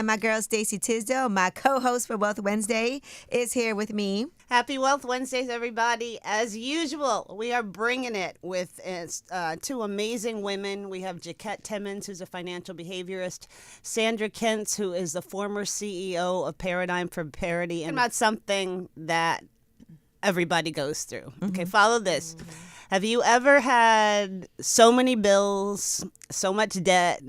And my girl, Stacey Tisdale, my co-host for Wealth Wednesday, is here with me. Happy Wealth Wednesdays, everybody. As usual, we are bringing it with two amazing women. We have Jaquette Timmons, who's a financial behaviorist, Sandra Kentz, who is the former CEO of Paradigm for Parity, and about something that everybody goes through. Okay, follow this. Have you ever had so many bills, so much debt,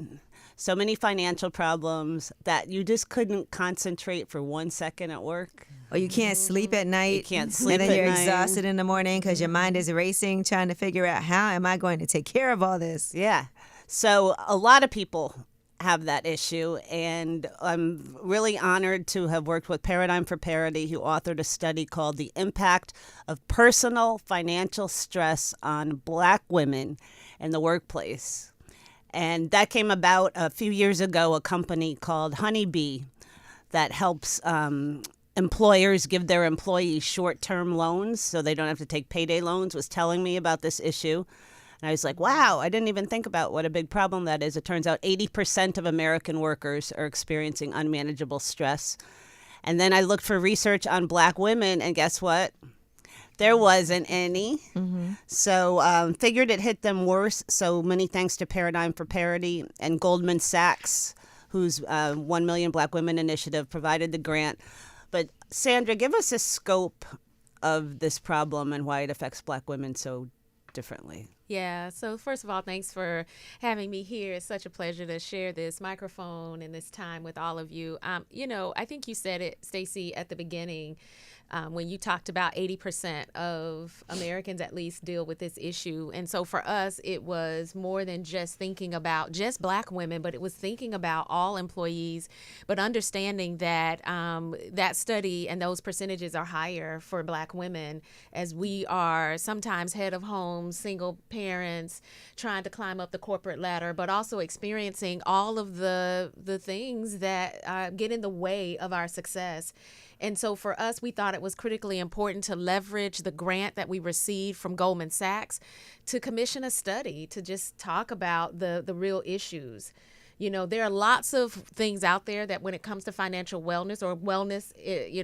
so many financial problems that you just couldn't concentrate for 1 second at work? Or you can't sleep at night. You can't sleep at night. And then you're exhausted in the morning because your mind is racing, trying to figure out how am I going to take care of all this? Yeah. So a lot of people have that issue, and I'm really honored to have worked with Paradigm for Parity, who authored a study called The Impact of Personal Financial Stress on Black Women in the Workplace. And that came about a few years ago, a company called Honeybee that helps employers give their employees short-term loans so they don't have to take payday loans, was telling me about this issue. And I was like, wow, I didn't even think about what a big problem that is. It turns out 80% of American workers are experiencing unmanageable stress. And then I looked for research on Black women, and guess what? There wasn't any. So figured it hit them worse. So many thanks to Paradigm for Parity and Goldman Sachs, whose 1 Million Black Women Initiative provided the grant. But Sandra, give us a scope of this problem and why it affects Black women so differently. Yeah. So first of all, thanks for having me here. It's such a pleasure to share this microphone and this time with all of you. I think you said it, Stacey, at the beginning when you talked about 80% of Americans at least deal with this issue. And so for us, it was more than just thinking about just Black women, but it was thinking about all employees, but understanding that that study and those percentages are higher for Black women, as we are sometimes head of homes, single parents, trying to climb up the corporate ladder, but also experiencing all of the things that get in the way of our success. And so for us, we thought it was critically important to leverage the grant that we received from Goldman Sachs to commission a study to just talk about the real issues. You know, there are lots of things out there that when it comes to financial wellness or wellness,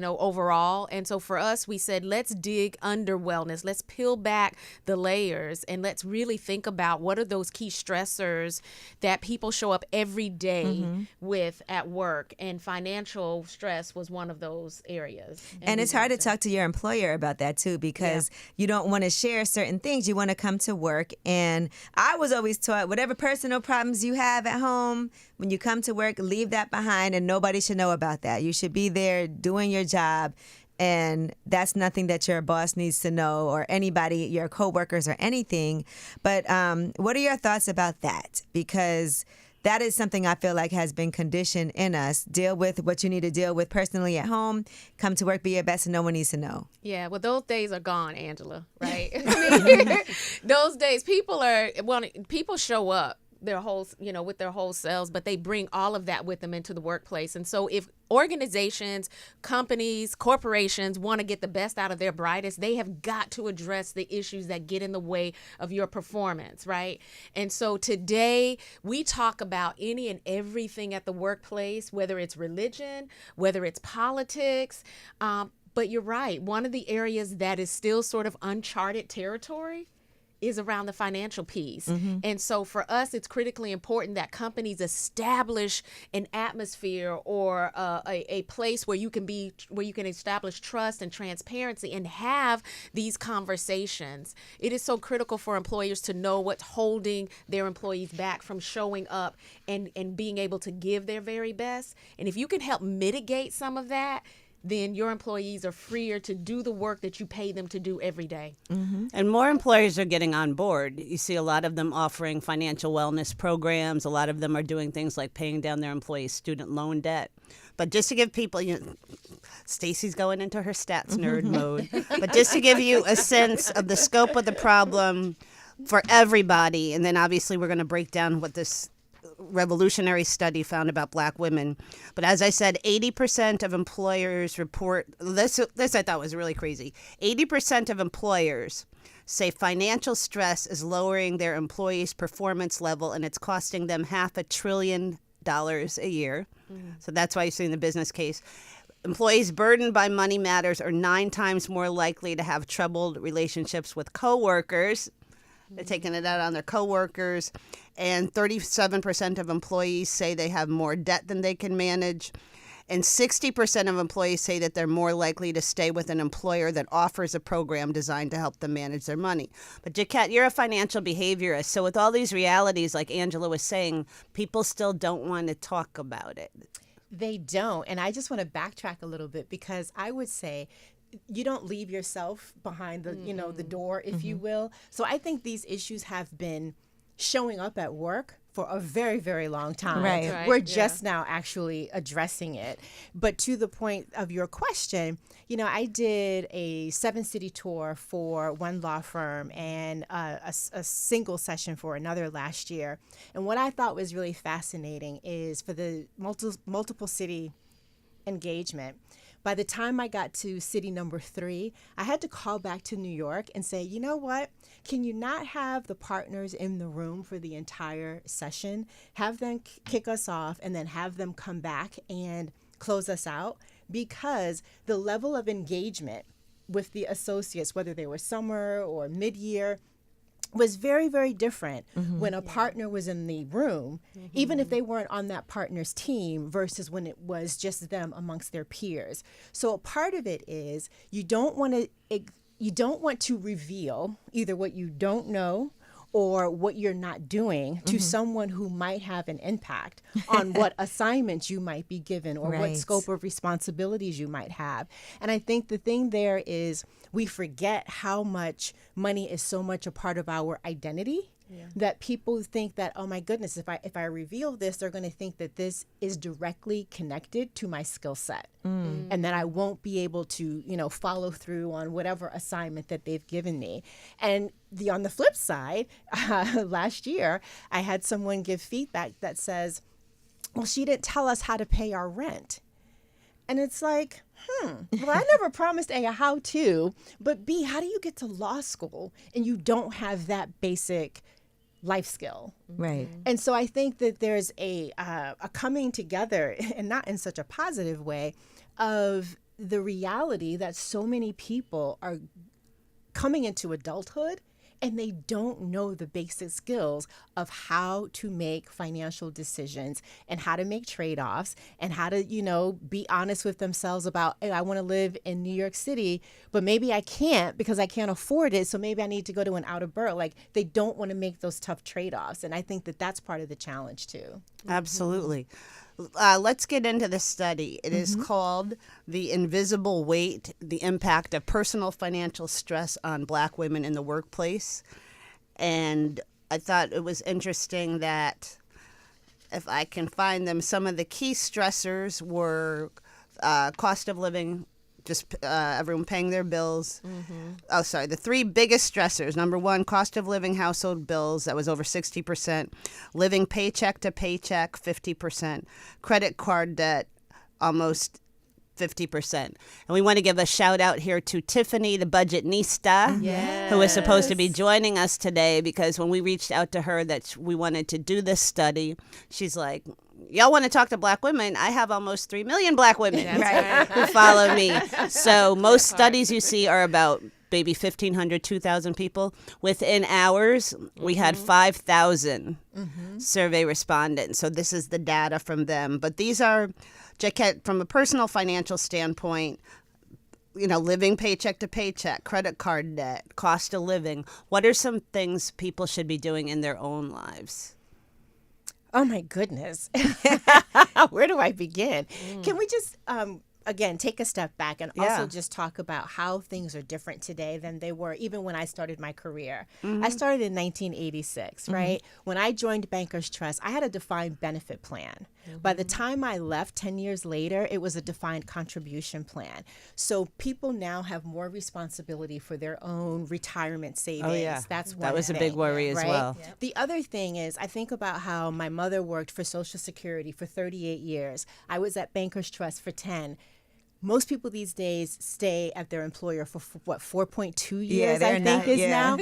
overall. And so for us, we said, let's dig under wellness. Let's peel back the layers and let's really think about what are those key stressors that people show up every day with at work. And financial stress was one of those areas. And it's hard to talk to your employer about that, too, because you don't want to share certain things. You want to come to work. And I was always taught whatever personal problems you have at home, when you come to work, leave that behind, and nobody should know about that. You should be there doing your job, and that's nothing that your boss needs to know or anybody, your coworkers or anything. But what are your thoughts about that? Because that is something I feel like has been conditioned in us. Deal with what you need to deal with personally at home. Come to work, be your best, and no one needs to know. Yeah, well, those days are gone, Angela, right? Those days, people show up their whole, with their whole selves, but they bring all of that with them into the workplace. And so if organizations, companies, corporations want to get the best out of their brightest, they have got to address the issues that get in the way of your performance, right? And so today we talk about any and everything at the workplace, whether it's religion, whether it's politics, but you're right. One of the areas that is still sort of uncharted territory is around the financial piece. And so for us, it's critically important that companies establish an atmosphere or a place where you can establish trust and transparency and have these conversations. It is so critical for employers to know what's holding their employees back from showing up and being able to give their very best. And if you can help mitigate some of that, then your employees are freer to do the work that you pay them to do every day. And more employers are getting on board. You see a lot of them offering financial wellness programs. A lot of them are doing things like paying down their employees' student loan debt. But just to give people, Stacey's going into her stats nerd mode, but just to give you a sense of the scope of the problem for everybody, and then obviously we're going to break down what this revolutionary study found about Black women. But as I said, 80% of employers report, this I thought was really crazy, 80% of employers say financial stress is lowering their employees' performance level, and it's costing them $500 billion $1,000 a year. So that's why you see in the business case. Employees burdened by money matters are 9 times more likely to have troubled relationships with coworkers. They're taking it out on their coworkers. And 37% of employees say they have more debt than they can manage. And 60% of employees say that they're more likely to stay with an employer that offers a program designed to help them manage their money. But Jaquette, you're a financial behaviorist. So with all these realities, like Angela was saying, people still don't want to talk about it. They don't. And I just want to backtrack a little bit, because I would say you don't leave yourself behind the, the door, if you will. So I think these issues have been showing up at work for a very, very long time. Right. We're just now actually addressing it. But to the point of your question, I did a 7-city tour for one law firm and a single session for another last year. And what I thought was really fascinating is for the multiple city engagement, by the time I got to city number 3, I had to call back to New York and say, you know what? Can you not have the partners in the room for the entire session? Have them kick us off and then have them come back and close us out? Because the level of engagement with the associates, whether they were summer or mid-year, was very, very different when a partner was in the room, even if they weren't on that partner's team, versus when it was just them amongst their peers. So a part of it is you don't want to reveal either what you don't know or what you're not doing to someone who might have an impact on what assignments you might be given or what scope of responsibilities you might have. And I think the thing there is we forget how much money is so much a part of our identity. That people think that, oh my goodness, if I reveal this, they're going to think that this is directly connected to my skill set, and that I won't be able to, follow through on whatever assignment that they've given me. And on the flip side, last year, I had someone give feedback that says, well, she didn't tell us how to pay our rent. And it's like, well, I never promised A, a how-to, but B, how do you get to law school and you don't have that basic life skill? Right. And so I think that there's a coming together, and not in such a positive way, of the reality that so many people are coming into adulthood and they don't know the basic skills of how to make financial decisions and how to make trade-offs and how to, be honest with themselves about, hey, I want to live in New York City, but maybe I can't because I can't afford it. So maybe I need to go to an outer borough. Like, they don't want to make those tough trade-offs. And I think that that's part of the challenge too. Absolutely. Let's get into the study. It is called The Invisible Weight, the Impact of Personal Financial Stress on Black Women in the Workplace. And I thought it was interesting that, if I can find them, some of the key stressors were cost of living, just everyone paying their bills. The 3 biggest stressors. Number 1, cost of living, household bills. That was over 60%. Living paycheck to paycheck, 50%. Credit card debt, almost 50%. And we want to give a shout out here to Tiffany, the budgetnista, who is supposed to be joining us today, because when we reached out to her that we wanted to do this study, she's like, y'all want to talk to Black women? I have almost 3 million Black women who follow me. So most studies you see are about maybe 1,500, 2,000 people. Within hours, we had 5,000 survey respondents. So this is the data from them. But these are, Jaquette, from a personal financial standpoint, living paycheck to paycheck, credit card debt, cost of living. What are some things people should be doing in their own lives? Oh my goodness. Where do I begin? Can we just, again, take a step back and also just talk about how things are different today than they were even when I started my career. I started in 1986, right? When I joined Bankers Trust, I had a defined benefit plan. By the time I left 10 years later, it was a defined contribution plan. So people now have more responsibility for their own retirement savings. Oh, yeah. That's one That was thing, a big worry as right? well. Yep. The other thing is, I think about how my mother worked for Social Security for 38 years. I was at Bankers Trust for 10. Most people these days stay at their employer for 4.2 years, I think is now.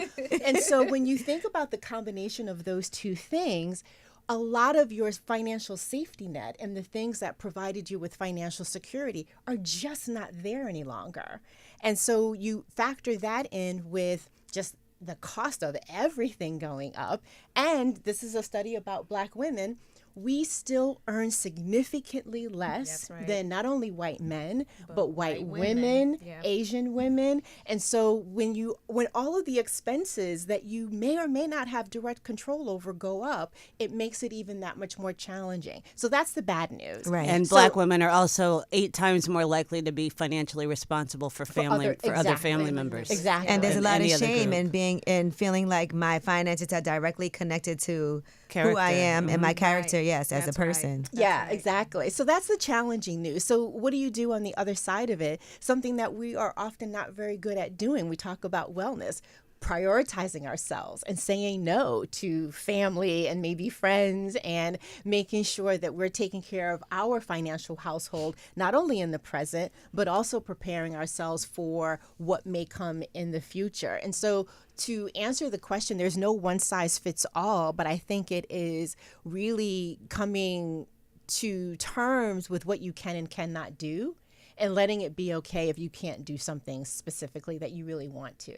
And so when you think about the combination of those two things, a lot of your financial safety net and the things that provided you with financial security are just not there any longer. And so you factor that in with just the cost of everything going up. And this is a study about Black women. We still earn significantly less than not only white men, but white women, Asian women. And so when all of the expenses that you may or may not have direct control over go up, it makes it even that much more challenging. So that's the bad news. Right. And Black women are also 8 times more likely to be financially responsible for other family members. Exactly. And there's a lot of any other shame group. in feeling like my finances are directly connected to who I am and my character, as a person. Exactly. So that's the challenging news. So what do you do on the other side of it? Something that we are often not very good at doing. We talk about wellness, prioritizing ourselves and saying no to family and maybe friends, and making sure that we're taking care of our financial household, not only in the present, but also preparing ourselves for what may come in the future. And so to answer the question, there's no one size fits all, but I think it is really coming to terms with what you can and cannot do, and letting it be okay if you can't do something specifically that you really want to.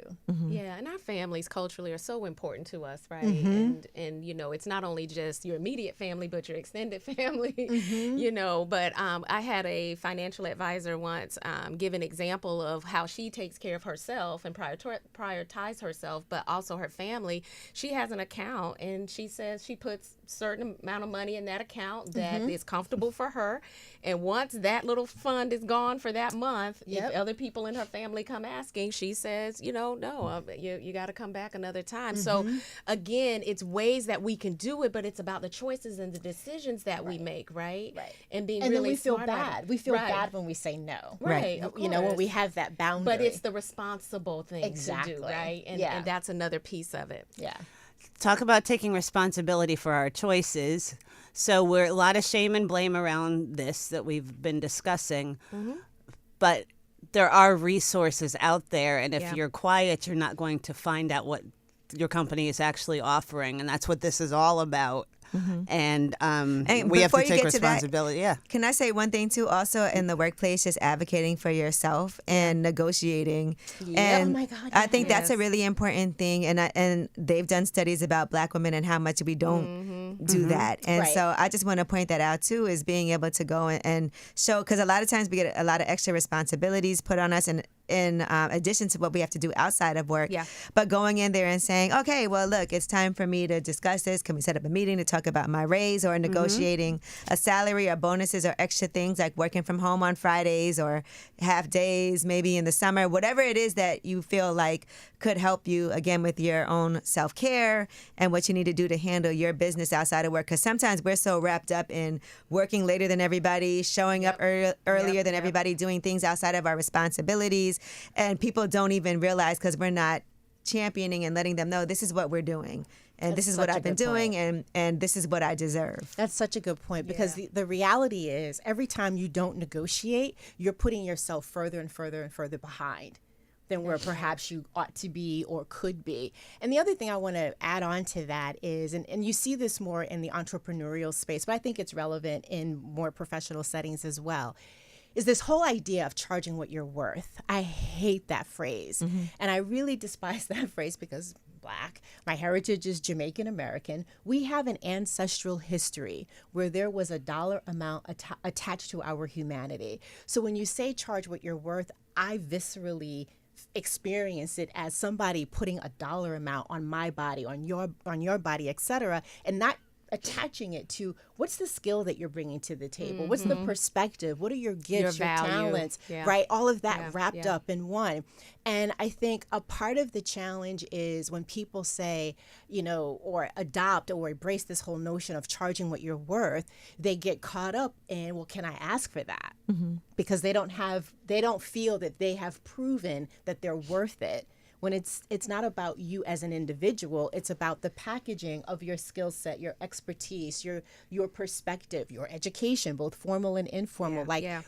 Yeah, and our families culturally are so important to us, right? And you know, it's not only just your immediate family, but your extended family, you know. But I had a financial advisor once give an example of how she takes care of herself and prioritize herself, but also her family. She has an account, and she says she puts certain amount of money in that account that is comfortable for her. And once that little fund is gone for that month, if other people in her family come asking, she says, you know, no, you got to come back another time. So again, it's ways that we can do it, but it's about the choices and the decisions that we make, right? And being and really then we feel smart about bad. it. We feel bad when we say no. Right. You know, when we have that boundary. But it's the responsible thing to do, right? And that's another piece of it. Yeah. Talk about taking responsibility for our choices. So we're a lot of shame and blame around this that we've been discussing, but there are resources out there, and if you're quiet, you're not going to find out what your company is actually offering, and that's what this is all about. And we have to take responsibility. Can I say one thing too? Also, in the workplace, just advocating for yourself and negotiating. And oh my God, I think that's a really important thing. And they've done studies about Black women and how much we don't do that. And so I just want to point that out too, is being able to go and show, because a lot of times we get a lot of extra responsibilities put on us, and in addition to what we have to do outside of work. But going in there and saying, okay, well, look, it's time for me to discuss this. Can we set up a meeting to talk about my raise, or negotiating a salary or bonuses or extra things like working from home on Fridays or half days maybe in the summer, whatever it is that you feel like could help you, again, with your own self-care and what you need to do to handle your business outside of work. Because sometimes we're so wrapped up in working later than everybody, showing up earlier than everybody, doing things outside of our responsibilities. And people don't even realize, because we're not championing and letting them know this is what we're doing. And this is what I've been doing, and this is what I deserve. That's such a good point, because the reality is every time you don't negotiate, you're putting yourself further and further and further behind than where perhaps you ought to be or could be. And the other thing I want to add on to that is, and you see this more in the entrepreneurial space, but I think it's relevant in more professional settings as well, is this whole idea of charging what you're worth. I hate that phrase. And I really despise that phrase because Black, my heritage is Jamaican American. We have an ancestral history where there was a dollar amount attached to our humanity. So when you say charge what you're worth, I viscerally experience it as somebody putting a dollar amount on my body, on your body, etc., and not attaching it to what's the skill that you're bringing to the table, what's the perspective, what are your gifts, your talents, right? All of that wrapped up in one. And I think a part of the challenge is when people say, you know, or adopt or embrace this whole notion of charging what you're worth, they get caught up in, well, can I ask for that? Because they don't feel that they have proven that they're worth it. When it's not about you as an individual, it's about the packaging of your skill set, your expertise, your perspective, your education, both formal and informal.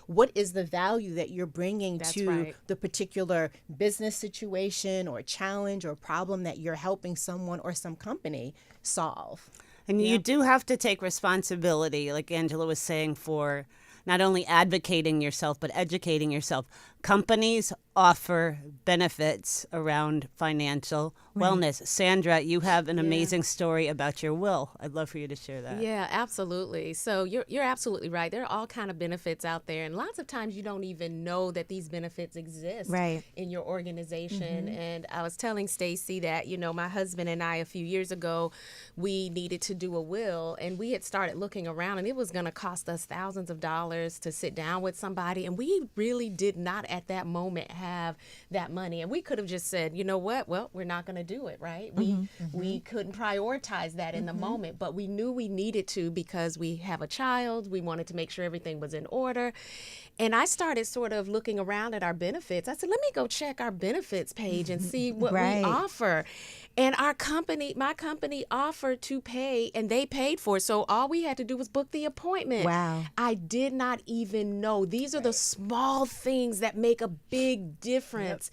What is the value that you're bringing to the particular business situation or challenge or problem that you're helping someone or some company solve? And you do have to take responsibility, like Angela was saying, for not only advocating yourself, but educating yourself. Companies offer benefits around financial wellness. Sandra, you have an amazing story about your will. I'd love for you to share that. Yeah, absolutely. So you're absolutely right. There are all kind of benefits out there, and lots of times you don't even know that these benefits exist in your organization. And I was telling Stacy that, my husband and I a few years ago, we needed to do a will, and we had started looking around, and it was going to cost us thousands of dollars to sit down with somebody, and we really did not at that moment have that money. And we could have just said, you know what? Well, we're not going to do it, right? We couldn't prioritize that in the moment, but we knew we needed to because we have a child. We wanted to make sure everything was in order. And I started sort of looking around at our benefits. I said, let me go check our benefits page and see what we offer. And my company offered to pay, and they paid for it. So all we had to do was book the appointment. Wow. I did not even know. These are the small things that make a big difference.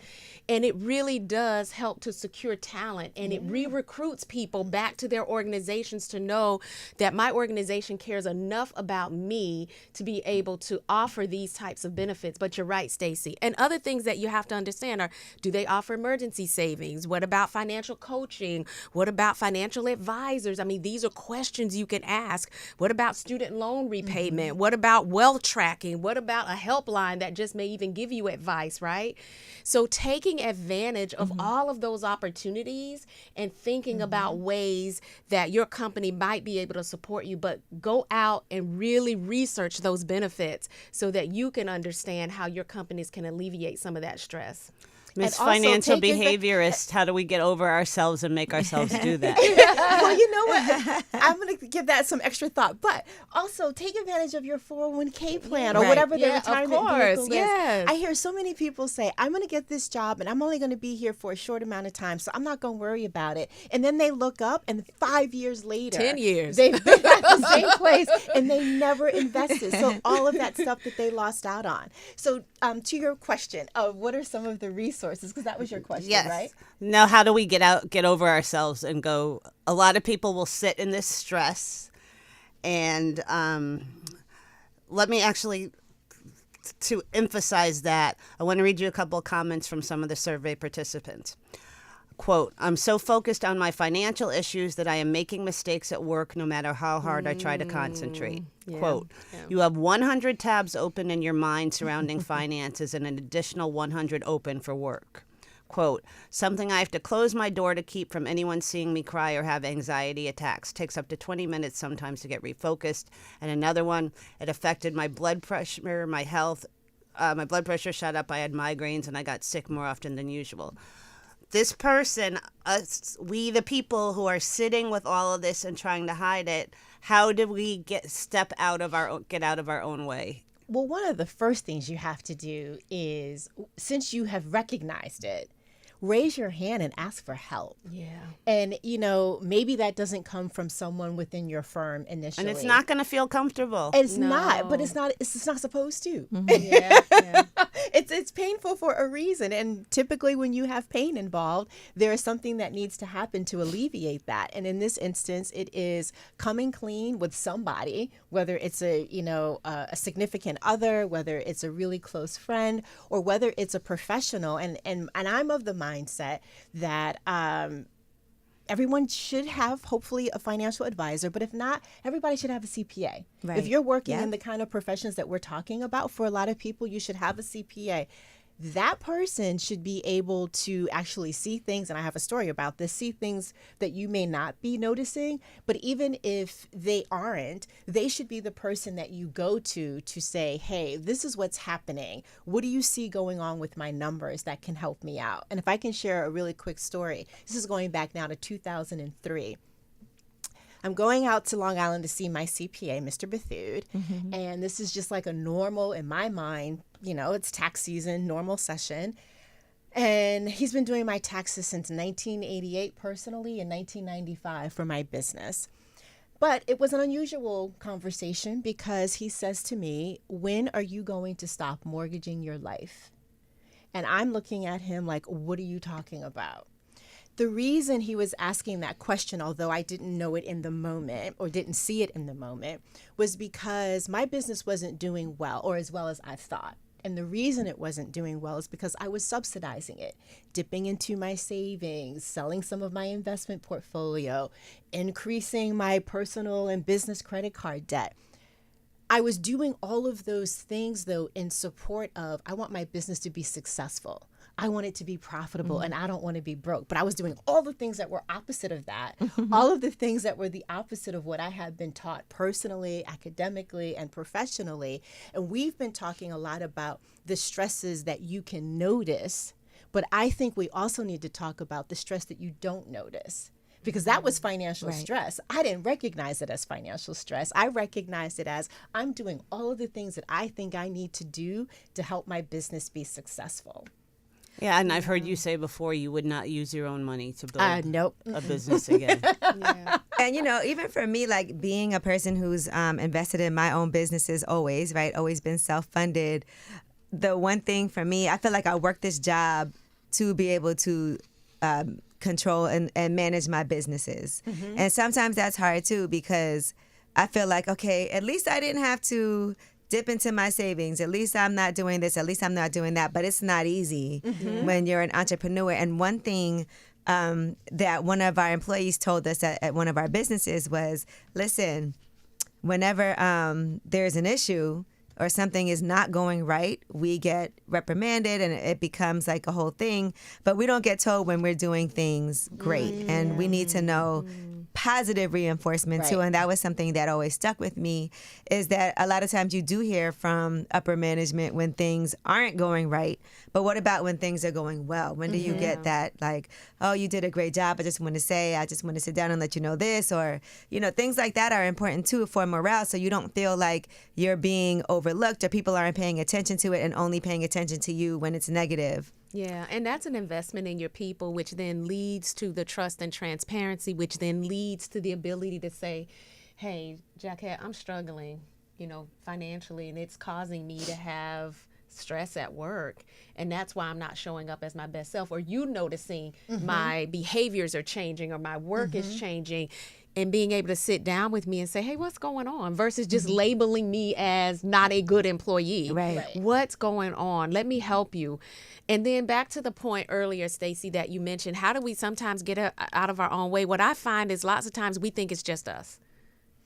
And it really does help to secure talent. And it re-recruits people back to their organizations to know that my organization cares enough about me to be able to offer these types of benefits. But you're right, Stacy. And other things that you have to understand are, do they offer emergency savings? What about financial coaching? What about financial advisors? I mean, these are questions you can ask. What about student loan repayment? What about wealth tracking? What about a helpline that just may even give you advice, right? So taking advantage of all of those opportunities and thinking about ways that your company might be able to support you, but go out and really research those benefits so that you can understand how your companies can alleviate some of that stress. Miss Financial Behaviorist, how do we get over ourselves and make ourselves do that? Well, you know what? I'm going to give that some extra thought. But also take advantage of your 401k plan or whatever the retirement vehicle is. I hear so many people say, I'm going to get this job and I'm only going to be here for a short amount of time, so I'm not going to worry about it. And then they look up and 5 years later, 10 years, they've been at the same place and they never invested. So all of that stuff that they lost out on. So to your question of what are some of the resources, because that was your question, right? Now, how do we get over ourselves and go? A lot of people will sit in this stress, and let me actually, to emphasize that, I want to read you a couple of comments from some of the survey participants. Quote, I'm so focused on my financial issues that I am making mistakes at work no matter how hard I try to concentrate. Quote, you have 100 tabs open in your mind surrounding finances and an additional 100 open for work. Quote, something I have to close my door to keep from anyone seeing me cry or have anxiety attacks. Takes up to 20 minutes sometimes to get refocused. And another one, it affected my blood pressure, my health. My blood pressure shot up. I had migraines and I got sick more often than usual. This person, we the people who are sitting with all of this and trying to hide it, how do we get out of our own way? Well, one of the first things you have to do is, since you have recognized it, raise your hand and ask for help. Yeah. And, maybe that doesn't come from someone within your firm initially. And it's not going to feel comfortable. It's not, but it's not supposed to. It's painful for a reason. And typically when you have pain involved, there is something that needs to happen to alleviate that. And in this instance, it is coming clean with somebody, whether it's a significant other, whether it's a really close friend, or whether it's a professional. And I'm of the mindset that everyone should have hopefully a financial advisor, but if not, everybody should have a CPA. Right. If you're working in the kind of professions that we're talking about, for a lot of people, you should have a CPA. That person should be able to actually see things, and I have a story about this, see things that you may not be noticing, but even if they aren't, they should be the person that you go to say, hey, this is what's happening. What do you see going on with my numbers that can help me out? And if I can share a really quick story, this is going back now to 2003. I'm going out to Long Island to see my CPA, Mr. Bethune, and this is just like a normal, in my mind, it's tax season, normal session. And he's been doing my taxes since 1988 personally and 1995 for my business. But it was an unusual conversation because he says to me, when are you going to stop mortgaging your life? And I'm looking at him like, what are you talking about? The reason he was asking that question, although I didn't know it in the moment or didn't see it in the moment, was because my business wasn't doing well or as well as I thought. And the reason it wasn't doing well is because I was subsidizing it, dipping into my savings, selling some of my investment portfolio, increasing my personal and business credit card debt. I was doing all of those things, though, in support of, I want my business to be successful. I want it to be profitable, and I don't want to be broke. But I was doing all the things that were opposite of that, all of the things that were the opposite of what I had been taught personally, academically, and professionally. And we've been talking a lot about the stresses that you can notice, but I think we also need to talk about the stress that you don't notice. Because that was financial stress. I didn't recognize it as financial stress. I recognized it as I'm doing all of the things that I think I need to do to help my business be successful. Yeah, and I've heard you say before you would not use your own money to build Nope. a business again. Yeah. And, even for me, like being a person who's invested in my own businesses always, right, always been self-funded, the one thing for me, I feel like I work this job to be able to control and manage my businesses. And sometimes that's hard, too, because I feel like, okay, at least I didn't have to dip into my savings. At least I'm not doing this. At least I'm not doing that. But it's not easy when you're an entrepreneur. And one thing that one of our employees told us at one of our businesses was, listen, whenever there's an issue or something is not going right, we get reprimanded and it becomes like a whole thing. But we don't get told when we're doing things great. And we need to know positive reinforcement too. And that was something that always stuck with me, is that a lot of times you do hear from upper management when things aren't going right. But what about when things are going well? When do you get that, like, oh, you did a great job. I just want to sit down and let you know this, or, things like that are important too for morale. So you don't feel like you're being overlooked or people aren't paying attention to it and only paying attention to you when it's negative. Yeah, and that's an investment in your people, which then leads to the trust and transparency, which then leads to the ability to say, hey, Jaquette, I'm struggling, financially, and it's causing me to have stress at work. And that's why I'm not showing up as my best self. Or you noticing my behaviors are changing or my work is changing. And being able to sit down with me and say, hey, what's going on? Versus just labeling me as not a good employee. Right. What's going on? Let me help you. And then back to the point earlier, Stacey, that you mentioned, how do we sometimes get out of our own way? What I find is lots of times we think it's just us.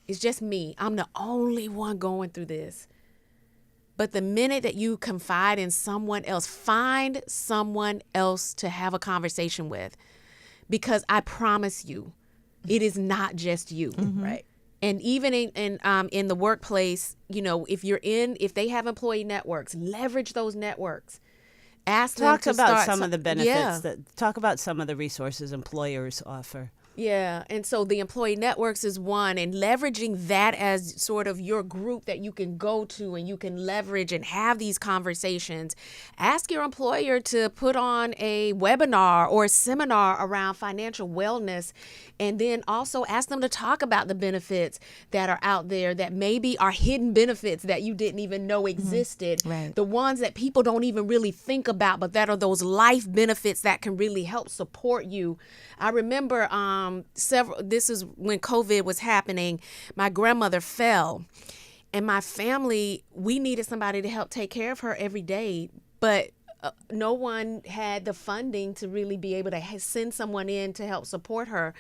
It's just me. I'm the only one going through this. But the minute that you confide in someone else, find someone else to have a conversation with. Because I promise you, it is not just you. Right. And even in the workplace, if they have employee networks, leverage those networks. Ask them to about some of the benefits Yeah. talk about some of the resources employers offer. Yeah. And so the employee networks is one, and leveraging that as sort of your group that you can go to and you can leverage and have these conversations. Ask your employer to put on a webinar or a seminar around financial wellness, and then also ask them to talk about the benefits that are out there that maybe are hidden benefits that you didn't even know existed. Right. The ones that people don't even really think about, but that are those life benefits that can really help support you. I remember this is when COVID was happening. My grandmother fell, and my family, we needed somebody to help take care of her every day, but no one had the funding to really be able to send someone in to help support her.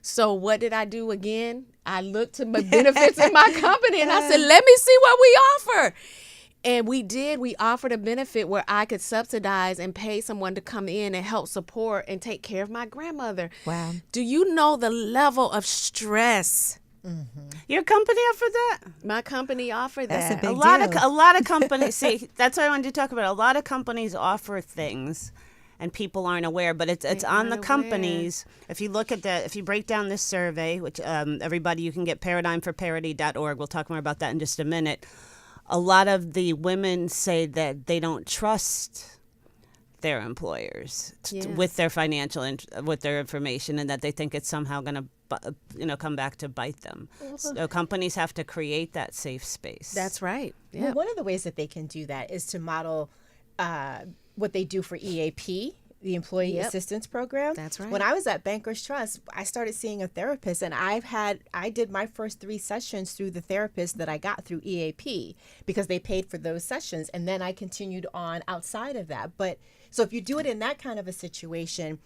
So what did I do again? I looked to my benefits in my company, and I said, let me see what we offer. And we did. We offered a benefit where I could subsidize and pay someone to come in and help support and take care of my grandmother. Wow. Do you know the level of stress? Your company offered that? My company offered That's that. a big A lot of companies see, that's what I wanted to talk about. A lot of companies offer things and people aren't aware, but it's on the aren't companies. If you look at if you break down this survey, which everybody, you can get paradigmforparity.org. We'll talk more about that in just a minute. A lot of the women say that they don't trust their employers with their financial with their information, and that they think it's somehow going to come back to bite them. So companies have to create that safe space. That's right. Yeah. Well, one of the ways that they can do that is to model what they do for EAP, the employee Yep. assistance program. That's right. When I was at Bankers Trust, I started seeing a therapist, and I did my first 3 sessions through the therapist that I got through EAP because they paid for those sessions, and then I continued on outside of that. But so if you do it in that kind of a situation,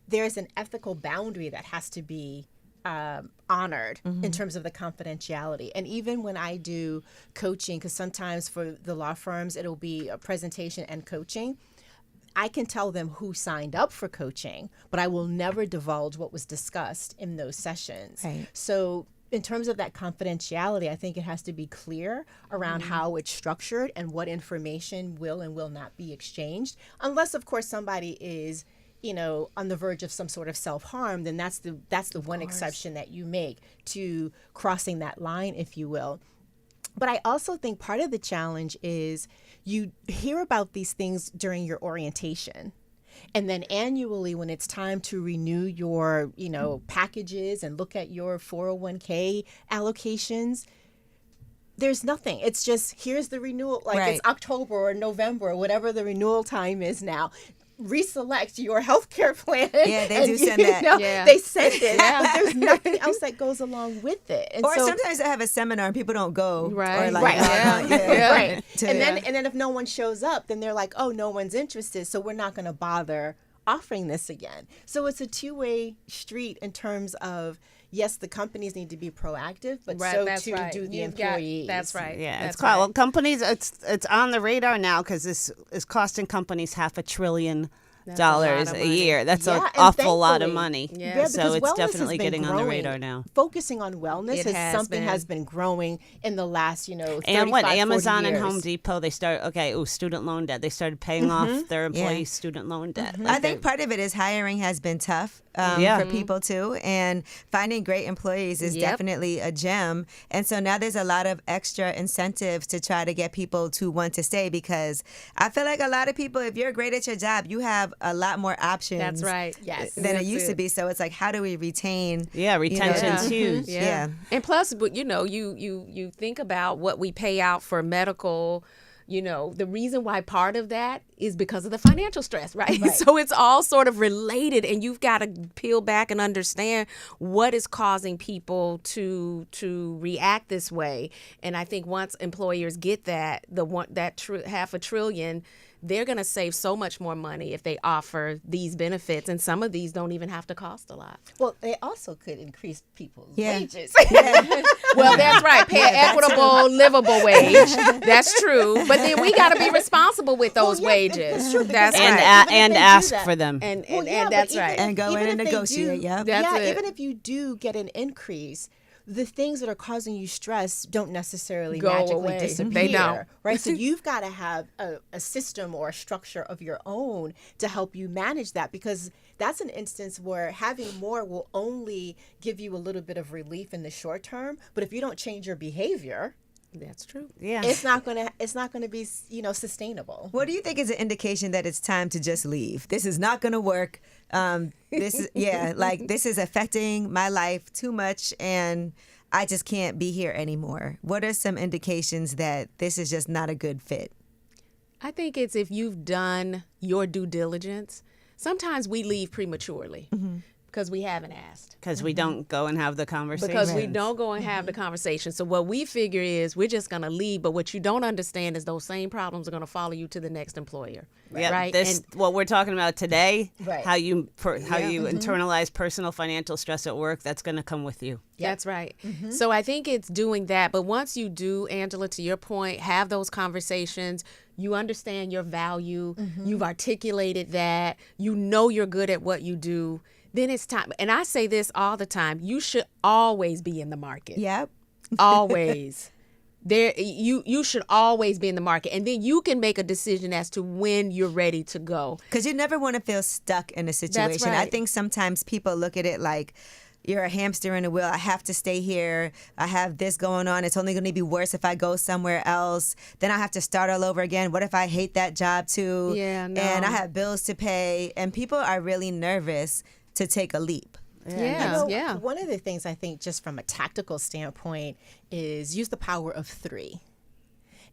there's an ethical boundary that has to be honored in terms of the confidentiality. And even when I do coaching, because sometimes for the law firms, it'll be a presentation and coaching, I can tell them who signed up for coaching, but I will never divulge what was discussed in those sessions. Right. So in terms of that confidentiality, I think it has to be clear around how it's structured and what information will and will not be exchanged, unless, of course, somebody is on the verge of some sort of self-harm, then that's the one exception that you make to crossing that line, if you will. But I also think part of the challenge is you hear about these things during your orientation. And then annually, when it's time to renew your, packages and look at your 401k allocations, there's nothing. It's just, here's the renewal, like Right. it's October or November or whatever the renewal time is now. Reselect your healthcare plan. Yeah, they do send that. Yeah. They send it, but there's nothing else that goes along with it. And Or so, sometimes they have a seminar and people don't go. Right. Or like, Right. Yeah. right. To- And then if no one shows up, then they're like, oh, no one's interested, so we're not going to bother offering this again. So it's a two-way street in terms of, yes, the companies need to be proactive, but Right, so that's too right. do the You've got- employees. that's right. Yeah, That's it's quite, right. well, companies. It's on the radar now because this is costing companies $500 billion That's a lot of a money. year. That's Yeah, an and awful lot of thankfully- money. Yeah. So because it's wellness has definitely been getting on the growing. radar now. Focusing on wellness It is has something been. has been growing in the last, 35, And what 40 Amazon and years. Home Depot, they student loan debt. They started paying off their employees' student loan debt. I think part of it is hiring has been tough Yeah. for people too, and finding great employees is Yep. definitely a gem. And so now there's a lot of extra incentives to try to get people to want to stay, because I feel like a lot of people, if you're great at your job, you have a lot more options. That's right. Yes. Than it That's used to be. So it's like, how do we retain? Yeah, retention's Yeah. huge. Yeah. And plus, but you think about what we pay out for medical. The reason why part of that is because of the financial stress, right? So it's all sort of related, and you've got to peel back and understand what is causing people to react this way. And I think once employers get that, $500 billion, they're going to save so much more money if they offer these benefits, and some of these don't even have to cost a lot. Well, they also could increase people's Yeah. wages. Well, that's right. Pay an equitable, livable wage. That's true. But then we got to be responsible with those yeah, wages. that's true, because That's And, right. Even if and they do ask that. for them. And Well, yeah, and but that's even- right. And go even in and if they negotiate, do- yep. That's yeah, it. even if you do get an increase, the things that are causing you stress don't necessarily Go magically away. disappear. They don't. Right? So you've got to have a system or a structure of your own to help you manage that, because that's an instance where having more will only give you a little bit of relief in the short term. But if you don't change your behavior, That's true. Yeah. it's not gonna be sustainable. What do you think is an indication that it's time to just leave? This is not going to work. This is affecting my life too much, and I just can't be here anymore. What are some indications that this is just not a good fit? I think it's if you've done your due diligence. Sometimes we leave prematurely because we haven't asked. Because we don't go and have the conversation. Because we don't go and have the conversation. So what we figure is we're just going to leave. But what you don't understand is those same problems are going to follow you to the next employer. Yeah, Right? what we're talking about today, Right. how you internalize personal financial stress at work, that's going to come with you. That's right. So I think it's doing that. But once you do, Angela, to your point, have those conversations, you understand your value, you've articulated that, you know you're good at what you do, then it's time. And I say this all the time, you should always be in the market. Yep. Always. You should always be in the market, and then you can make a decision as to when you're ready to go. Because you never want to feel stuck in a situation. I right. think sometimes people look at it like, you're a hamster in a wheel. I have to stay here. I have this going on. It's only going to be worse if I go somewhere else. Then I have to start all over again. What if I hate that job too? Yeah, no. And I have bills to pay. And people are really nervous to take a leap. Yeah. One of the things I think, just from a tactical standpoint, is use the power of 3.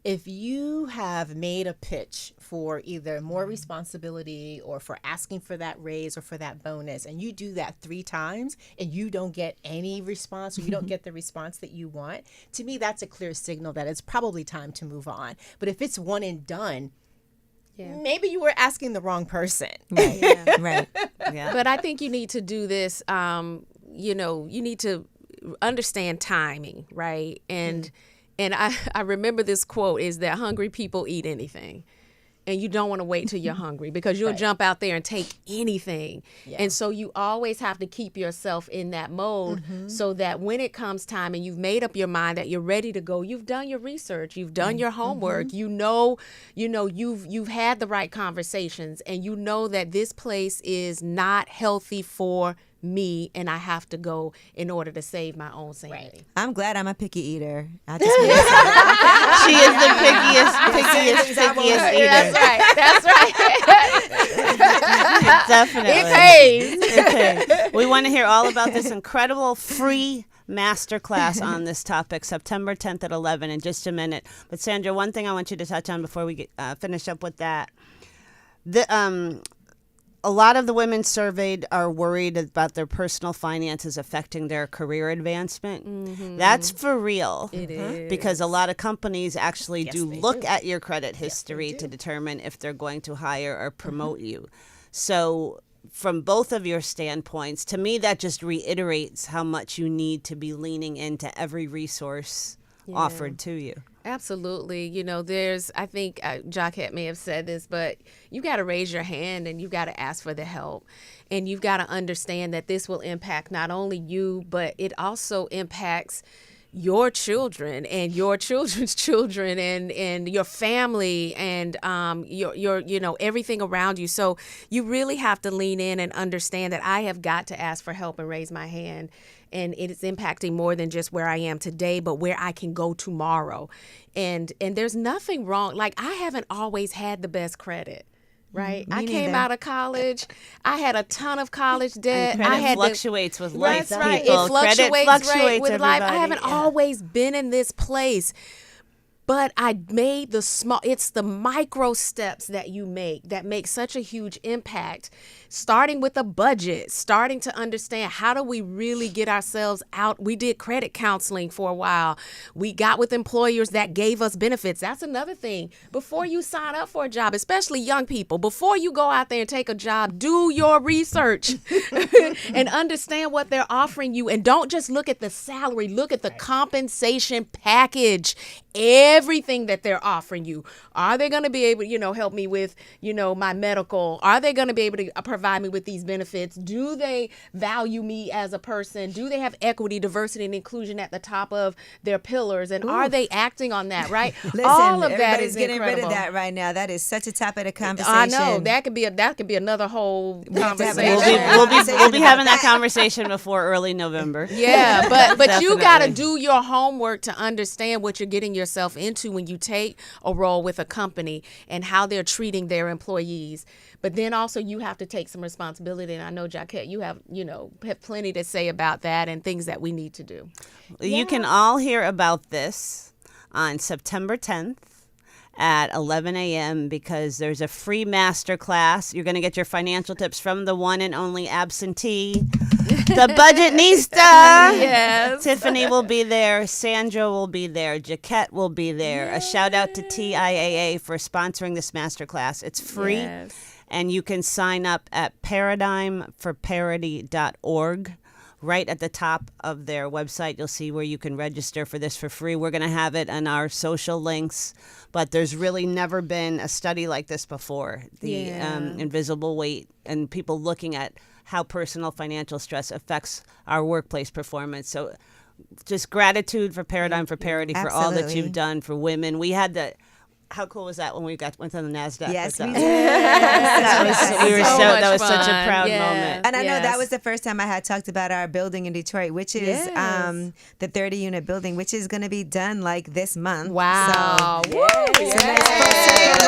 if you have made a pitch for either more responsibility or for asking for that raise or for that bonus, and you do that 3 times and you don't get any response or you don't get the response that you want, to me, that's a clear signal that it's probably time to move on. But if it's one and done, maybe you were asking the wrong person. Right. Yeah. Right. Yeah. But I think you need to do this, you need to understand timing, right? And I remember this quote is that hungry people eat anything. And you don't want to wait till you're hungry because you'll jump out there and take anything. Yeah. And so you always have to keep yourself in that mode so that when it comes time and you've made up your mind that you're ready to go, you've done your research, you've done your homework, you've had the right conversations, and you know that this place is not healthy for me and I have to go in order to save my own sanity. Right. I'm glad I'm a picky eater. I just She is the pickiest eater. That's right. Definitely. It pays. We want to hear all about this incredible free masterclass on this topic, September 10th at 11 in just a minute. But Sandra, one thing I want you to touch on before we finish up with that. A lot of the women surveyed are worried about their personal finances affecting their career advancement. Mm-hmm. That's for real. It is. Because a lot of companies actually do look at your credit history to determine if they're going to hire or promote you. So from both of your standpoints, to me, that just reiterates how much you need to be leaning into every resource offered to you. Absolutely. I think Jaquette may have said this, but you got to raise your hand and you've got to ask for the help. And you've got to understand that this will impact not only you, but it also impacts your children and your children's children and your family and your everything around you. So you really have to lean in and understand that I have got to ask for help and raise my hand. And it is impacting more than just where I am today, but where I can go tomorrow. And there's nothing wrong. Like, I haven't always had the best credit. Right. I came out of college. I had a ton of college debt. And credit fluctuates with life. That's right. People. It fluctuates with life. I haven't Yeah. always been in this place. But I made it's the micro steps that you make that make such a huge impact, starting with a budget, starting to understand how do we really get ourselves out. We did credit counseling for a while. We got with employers that gave us benefits. That's another thing. Before you sign up for a job, especially young people, before you go out there and take a job, do your research and understand what they're offering you. And don't just look at the salary, look at the compensation package. Everything that they're offering you. Are they going to be able to, help me with, my medical? Are they going to be able to provide me with these benefits? Do they value me as a person? Do they have equity, diversity, and inclusion at the top of their pillars? And are they acting on that, right? Listen, all of that everybody's is getting incredible. rid of that right now. That is such a topic of conversation. I know. That could be another whole conversation. We'll be having that conversation before early November. Yeah, but you got to do your homework to understand what you're getting yourself into when you take a role with a company and how they're treating their employees. But then also you have to take some responsibility. And I know, Jaquette, you have plenty to say about that and things that we need to do. You can all hear about this on September 10th at 11 a.m. because there's a free master class. You're going to get your financial tips from the one and only absentee, the Budgetnista. Yes. Tiffany will be there. Sandra will be there. Jaquette will be there. Yay. A shout out to TIAA for sponsoring this master class. It's free. Yes. And you can sign up at paradigmforparity.org. Right at the top of their website, you'll see where you can register for this for free. We're going to have it on our social links, but there's really never been a study like this before. The invisible weight and people looking at how personal financial stress affects our workplace performance. So just gratitude for Paradigm for Parity for all that you've done for women. We had How cool was that when we went on the NASDAQ? Yes, with we them? did. That was such a fun. proud Yeah. moment. And I know that was the first time I had talked about our building in Detroit, which is Yes. the 30-unit building, which is going to be done like this month. Wow. So, Woo, yes.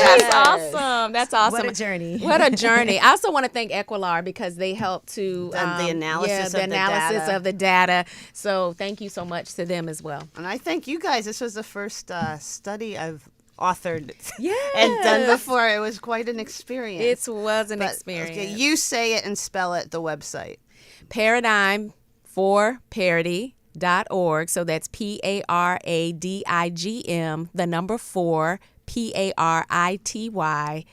That's awesome. That's awesome. What a journey. What a journey. I also want to thank Equilar because they helped to The analysis of the analysis data. of the data. So thank you so much to them as well. And I thank you guys. This was the first study I've authored Yes. and done before. It was quite an experience. It was an But, experience. Okay, you say it and spell it, the website. Paradigm for Parity.org. So that's PARADIGM, the number 4, PARITY.org.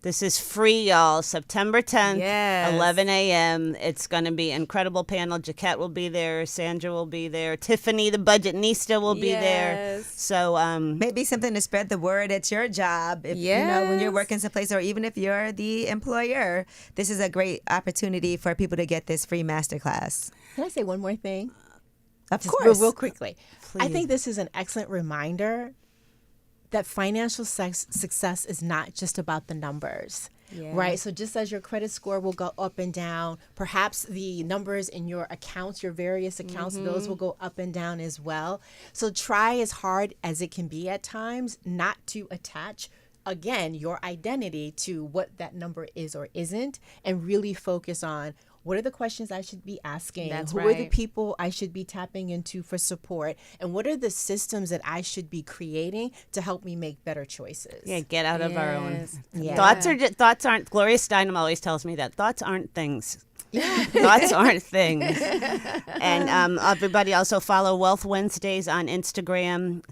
This is free, y'all. September 10th, Yes. 11 a.m. It's going to be an incredible panel. Jaquette will be there. Sandra will be there. Tiffany, the budgetnista, will be there. Yes. So, Maybe something to spread the word at your job. If, you know, when you're working someplace, or even if you're the employer, this is a great opportunity for people to get this free masterclass. Can I say one more thing? Of Just course. real quickly. I Please. think this is an excellent reminder that financial success is not just about the numbers. Right. So just as your credit score will go up and down, perhaps the numbers in your accounts, your various accounts, those will go up and down as well. So try as hard as it can be at times not to attach, again, your identity to what that number is or isn't, and really focus on what are the questions I should be asking? That's Who are the right. people I should be tapping into for support? And what are the systems that I should be creating to help me make better choices? yeah, get out of our own. Yeah. Thoughts aren't, Gloria Steinem always tells me that. Thoughts aren't things. Thoughts aren't things. And everybody also follow Wealth Wednesdays on Instagram.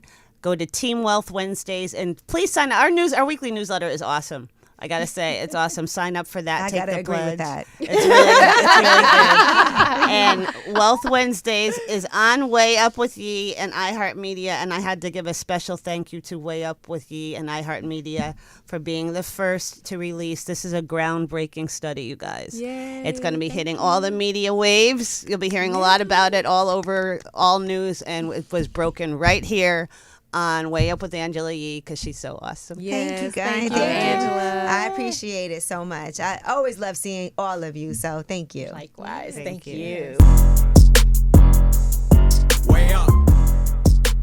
Go to Team Wealth Wednesdays, and please sign up. Our weekly newsletter is awesome. I gotta say, it's awesome. Sign up for that. I Take gotta the agree pledge. with that. It's really good. And Wealth Wednesdays is on Way Up with Ye and iHeartMedia. And I had to give a special thank you to Way Up with Ye and iHeartMedia for being the first to release. This is a groundbreaking study, you guys. Yay, It's going to be hitting all the media waves. You'll be hearing a lot about it all over all news. And it was broken right here on Way Up with Angela Yee because she's so awesome. Thank you, guys. Thank you, Angela. I appreciate it so much. I always love seeing all of you, so thank you. Likewise. Thank Thank you. you.